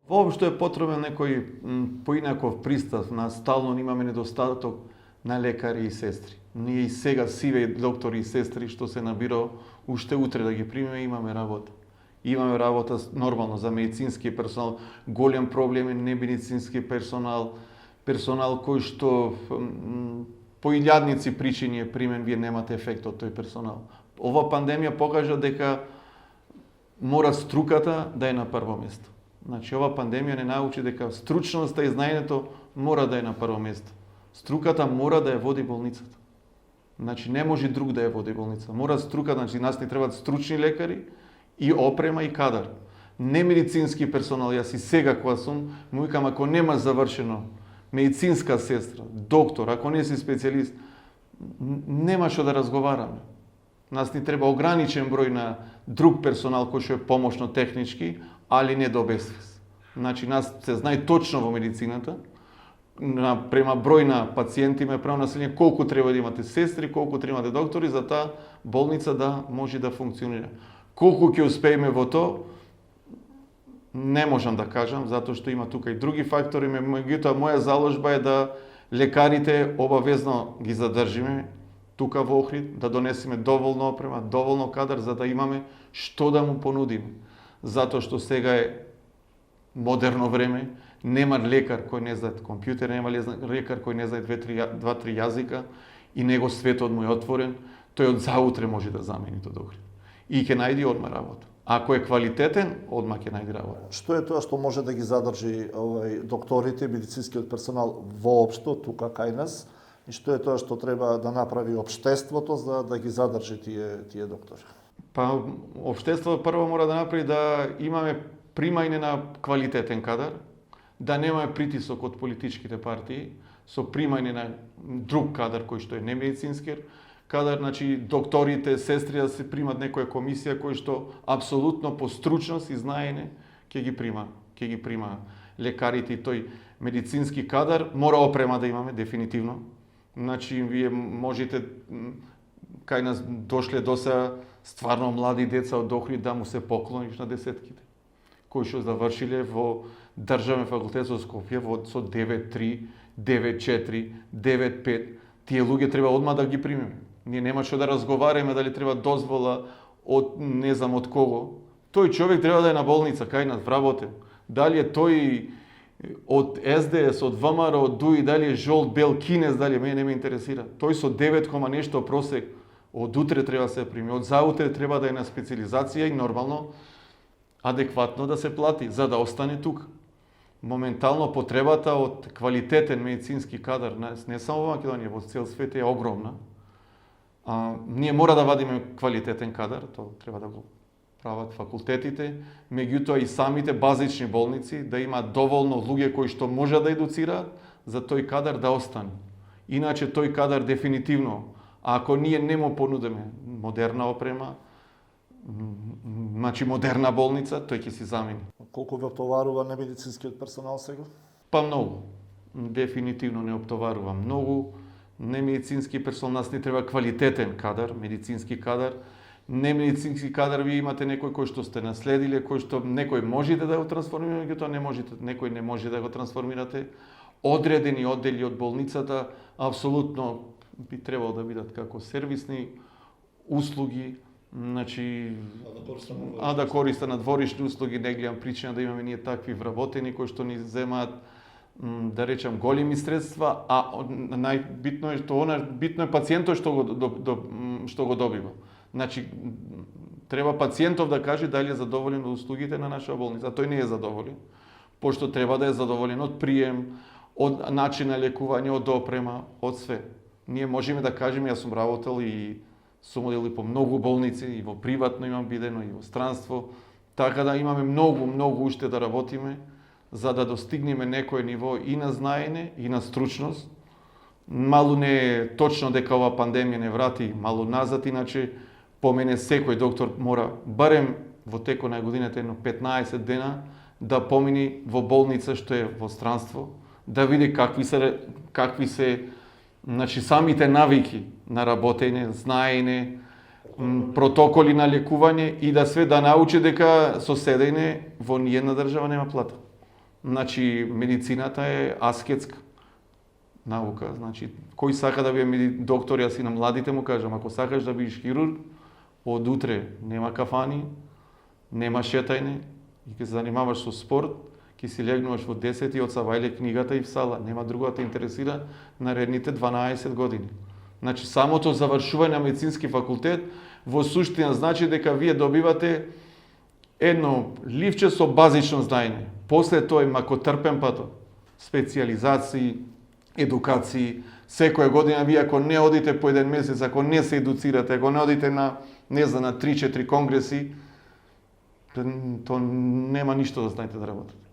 Воопшто е потребен некој поинаков пристап. На стално имаме недостаток на лекари и сестри. Ние и сега сиве доктори и сестри што се набира, уште утре да ги примеме, имаме работа. Имаме работа нормално за медицински персонал. Голем проблем е немедицински персонал, персонал кој што по илјадници причини е примен, вие немате ефект од тој персонал. Ова пандемија покажа дека мора струката да е на прво место. Значи, ова пандемија не научи дека стручноста и знаењето мора да е на прво место. Струката мора да ја води болницата. Значи, не може друг да ја води болница. Мора струка, значи, нас ни требаат стручни лекари и опрема и кадар. Не медицински персонал, јас и сега кога сум, му викам, ако нема завршено медицинска сестра, доктор, ако не си специјалист, нема што да разговараме. Нас ни треба ограничен број на друг персонал кој што е помошно технички, али не до безвез. Значи, нас се знае точно во медицината, према број на пациенти, према население, колку треба да имате сестри, колку треба да имате доктори, за таа болница да може да функционира. Колку ќе успееме во тоа, не можам да кажам, затоа што има тука и други фактори, меѓутоа моја заложба е да лекарите обавезно ги задржиме тука во Охрид, да донесеме доволно опрема, доволно кадар, за да имаме што да му понудиме. Затоа што сега е модерно време, нема лекар кој не знае компјутер, нема лекар кој не знае два-три јазика и него светот му е отворен, тој од заутре може да замени тоа Охрид. И ќе најди одма работа. Ако е квалитетен, одма ќе најди работа. Што е тоа што може да ги задржи докторите, медицинскиот персонал воопшто тука кај нас? И што е тоа што треба да направи општеството за да ги задржи тие доктори? Па, општеството прво мора да направи да имаме примање на квалитетен кадар, да немаме притисок од политичките партии со примање на друг кадар кој што е немедицински кадар, значи докторите, сестри да се примат некоја комисија кој што апсолутно по стручност и знаење ќе ги прима лекарите и тој медицински кадар, мора опрема да имаме дефинитивно. Значи вие можете кај нас дошле доса стварно млади деца од Охрид да му се поклониш на десетките, кои што завршиле во државен факултет со Скопје со 9.3, 9.4, 9.5. Тие луѓе треба одма да ги примеме. Ние нема што да разговараме дали треба дозвола од не знам од кого. Тој човек треба да е на болница кај нас вработен. Дали е тој од СДС, од ВМРО, од ДУИ, дали е жолт, бел, кинез, дали мене не ме интересира. Тој со 9, нешто просек од утре треба да се прими, од заутре треба да е на специализација и нормално адекватно да се плати за да остане тука. Моментално потребата од квалитетен медицински кадар, не само во Македонија, во цел свет е огромна. Ние мора да вадиме квалитетен кадар, тоа треба да го прават факултетите, меѓутоа и самите базични болници да имаат доволно луѓе кои што може да едуцираат за тој кадар да остане. Иначе тој кадар дефинитивно, ако ние не му понудиме модерна опрема, значи модерна болница, тој ќе си замени. Колку ве оптоварува немедицинскиот персонал сега? Па многу. Дефинитивно не оптоварува многу. Немедицински персонал, нас не треба квалитетен кадар, медицински кадар. Немедицински кадар вие имате некој кој што сте наследиле, кој што некој можете да го трансформирате, меѓутоа не можете, некој не може да го трансформирате. Одредени оддели од болницата апсолутно би требало да бидат како сервисни услуги, значи да користат надворишни услуги, не гледам причина да имаме ние такви вработени кои што ни земаат да речам големи средства, а најбитно е што битно е пациентот што го добива. Значи треба пациентов да каже дали е задоволен од услугите на наша болница, тој не е задоволен, пошто треба да е задоволен од прием, од начин на лекување, од опрема, од све. Ние можеме да кажеме, јас сум работел и сум одел и по многу болници, и во приватно имам бидено, и во странство, така да имаме многу уште да работиме, за да достигнеме некој ниво и на знаење, и на стручност. Малу не е точно дека ова пандемија не врати малу назад, иначе по мене секој доктор мора барем во текот на годината едно 15 дена да помини во болница што е во странство, да види какви се значи самите навики на работење, знаење, протоколи на лекување и да све да научи дека со седење во ниедна држава нема плата. Значи, медицината е аскетска наука. Значи, кој сака да биде доктор, јас и на младите му кажам, ако сакаш да бидеш хирург, од утре нема кафани, нема шетајне, и ќе се занимаваш со спорт, ќе си легнуваш во 10 и отсавајле книгата и в сала, нема друго да те интересира наредните 12 години. Значи, самото завршување на медицински факултет во суштина значи дека вие добивате едно ливче со базично знаење. После тоа е макотрпен патот, специјализации, едукации. Секоја година вие ако не одите по еден месец, ако не се едуцирате, ако не одите на, не знам, на 3-4 конгреси, то нема ништо да знаете да работите.